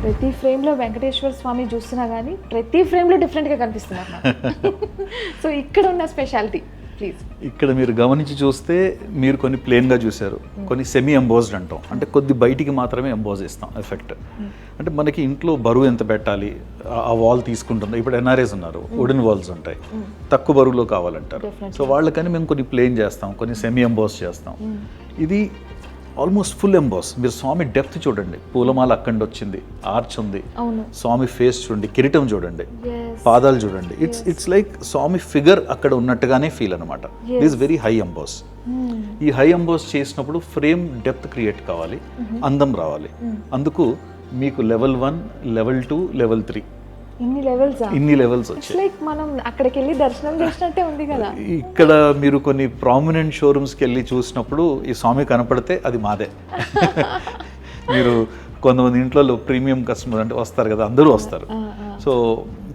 ప్రతి ఫ్రేమ్లో వెంకటేశ్వర స్వామి చూస్తున్నా కానీ ప్రతి ఫ్రేమ్లో డిఫరెంట్గా కనిపిస్తున్నారు నాకు. సో ఇక్కడ ఉన్న స్పెషాలిటీ ప్లీజ్. ఇక్కడ మీరు గమనించి చూస్తే మీరు కొన్ని ప్లేన్గా చూశారు, కొన్ని సెమీ ఎంబోజ్డ్ అంటాం, అంటే కొద్ది బయటికి మాత్రమే ఎంబోజ్ ఇస్తాం ఎఫెక్ట్. అంటే మనకి ఇంట్లో బరువు ఎంత పెట్టాలి ఆ వాల్ తీసుకుంటుంది. ఇప్పుడు ఎన్ఆర్ఐస్ ఉన్నారు, వుడెన్ వాల్స్ ఉంటాయి, తక్కువ బరువులో కావాలంటారు. సో వాళ్ళకని మేము కొన్ని ప్లేన్ చేస్తాం, కొన్ని సెమీ ఎంబోజ్ చేస్తాం. ఇది ఆల్మోస్ట్ ఫుల్ ఎంబోస్. మీరు స్వామి డెప్త్ చూడండి, పూలమాల అక్కడి వచ్చింది, ఆర్చ్ ఉంది, స్వామి ఫేస్ చూడండి, కిరీటం చూడండి, పాదాలు చూడండి. ఇట్స్ లైక్ స్వామి ఫిగర్ అక్కడ ఉన్నట్టుగానే ఫీల్ అనమాట. This very high emboss. ఈ హై ఎంబోస్ చేసినప్పుడు ఫ్రేమ్ డెప్త్ క్రియేట్ కావాలి, అందం రావాలి. అందుకు మీకు లెవెల్ 1, లెవెల్ 2, లెవెల్ 3 ఇన్ని లెవెల్స్ వచ్చాయి. లైక్ మనం అక్కడికి వెళ్ళి దర్శనం చేసినట్టే ఉంది కదా. ఇక్కడ మీరు కొన్ని ప్రామినెంట్ షోరూమ్స్కి వెళ్ళి చూసినప్పుడు ఈ స్వామి కనపడితే అది మాదే. మీరు కొంతమంది ఇంట్లో ప్రీమియం కస్టమర్ అంటే వస్తారు కదా, అందరూ వస్తారు. సో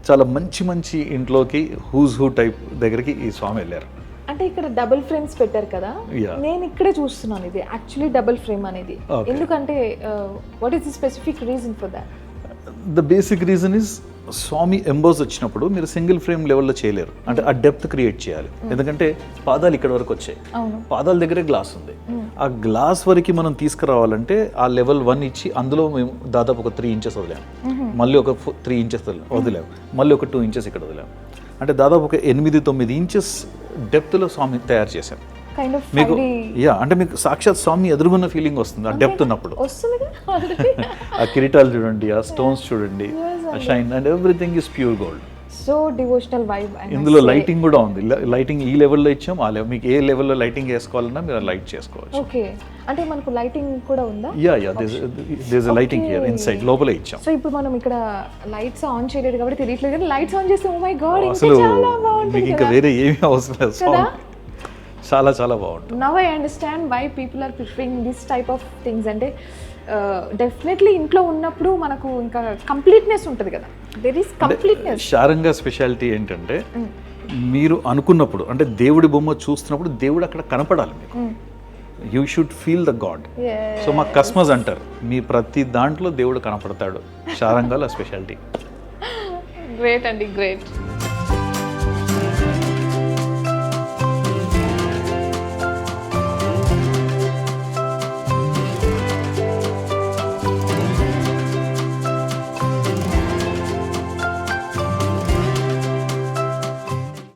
చాలా మంచి మంచి ఇంట్లోకి హూజ్ హూ టైప్ దగ్గరికి ఈ స్వామి వెళ్ళారు. అంటే ఇక్కడ డబుల్ ఫ్రేమ్స్ పెట్టారు కదా, నేను ఇక్కడే చూస్తున్నాను ఇది యాక్చువల్లీ డబుల్ ఫ్రేమ్ అనేది. ఎందుకంటే what is the specific reason for that? The basic reason is స్వామి ఎంబోస్ వచ్చినప్పుడు మీరు సింగిల్ ఫ్రేమ్ లెవెల్లో చేయలేరు, అంటే ఆ డెప్త్ క్రియేట్ చేయాలి. ఎందుకంటే పాదాలు ఇక్కడ వరకు వచ్చాయి, పాదాల దగ్గరే గ్లాస్ ఉంది. ఆ గ్లాస్ వరకు మనం తీసుకురావాలంటే ఆ లెవెల్ 1 ఇచ్చి అందులో మేము దాదాపు ఒక 3 ఇంచెస్ వదిలాం, మళ్ళీ ఒక 3 ఇంచెస్ వదిలాం, మళ్ళీ ఒక 2 ఇంచెస్ ఇక్కడ వదిలాం. అంటే దాదాపు ఒక 8-9 ఇంచెస్ డెప్త్లో స్వామి తయారు చేశాం. మీకు అంటే మీకు సాక్షాత్ స్వామి ఎదురుగున్న ఫీలింగ్ వస్తుంది ఆ డెప్త్ ఉన్నప్పుడు. ఆ కిరీటాలు చూడండి, ఆ స్టోన్స్ చూడండి, ఆ shine and everything is pure gold. So devotional vibe. ఇందులో లైటింగ్ కూడా ఉంది. లైటింగ్ ఈ లెవెల్లో ఇచ్చాం, ఆ లెవెల్ మీకు ఏ లెవెల్లో లైటింగ్ వేసుకోవాలన్నా మీరు లైట్ చేసుకోవచ్చు. ఓకే, అంటే మనకు లైటింగ్ కూడా ఉందా? There is lighting here inside, లోపల ఇచ్చాం. సో ఇప్పుడు మనం ఇక్కడ లైట్స్ ఆన్ చేయలేదు కాబట్టి తెలియట్లేదు, కానీ లైట్స్ ఆన్ చేస్తే ఓ మై గాడ్ అసలు మీకు ఇంకా వేరే ఏమీ అవసరం లేదు. చాలా చాలా బాగుంటుంది. Now I understand why people are preferring this type of things. అంటే డెఫినెట్లీ ఇంట్లో ఉన్నప్పుడు మనకు ఇంకా కంప్లీట్నెస్ ఉంటుంది కదా, there is completeness. Saranga speciality ఏంటంటే మీరు అనుకున్నప్పుడు, అంటే దేవుడి బొమ్మ చూస్తున్నప్పుడు దేవుడు అక్కడ కనపడాలి మీకు. You should feel the God. So మా కస్టమర్స్ అంటారు మీ ప్రతి దాంట్లో దేవుడు కనపడతాడు. శారంగాలో స్పెషాలిటీ. గ్రేట్ అండి, గ్రేట్.